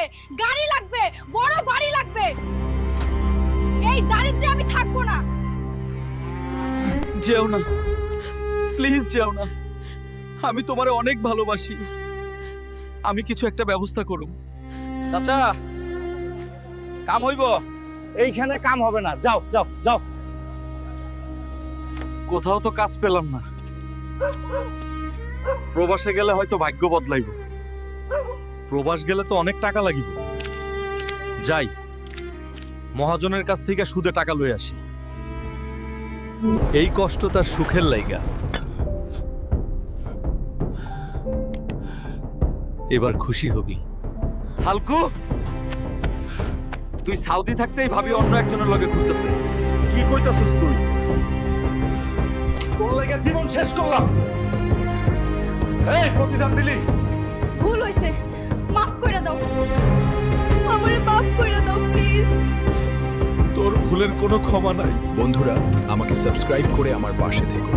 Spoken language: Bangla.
লাগবে, গাড়ি লাগবে, বড় বাড়ি লাগবে। এই দারিদ্র্যে আমি থাকবো না। যেও না, প্লিজ যেও না। আমি তোমারে অনেক ভালোবাসি। আমি কিছু একটা ব্যবস্থা করুম। চাচা, কাম হইব? এইখানে কাম হবে না, যাও যাও যাও। কোথাও তো কাজ পেলাম না। প্রবাসে গেলে হয়তো ভাগ্য বদলাইব। প্রবাস গেলে তো অনেক টাকা লাগিব। যাই, মহাজনের কাছ থেকে সুদে টাকা লই আসি। এই কষ্ট তার সুখের লাইগা। এবার খুশি হবি। হালকু, তুই সাউদি থাকতেই ভাবি অন্য একজনের লগে ঘুরতেছে। কি কইতাছিস তুই? তোর লাগা জীবন শেষ করলাম। এই প্রতিদান দিলি? ভুল হইছে, মাফ কইরা দাও। আমারে মাফ কইরা দাও প্লিজ। তোর ভুলের কোনো ক্ষমা নাই। বন্ধুরা, আমাকে সাবস্ক্রাইব করে আমার পাশে থেকো।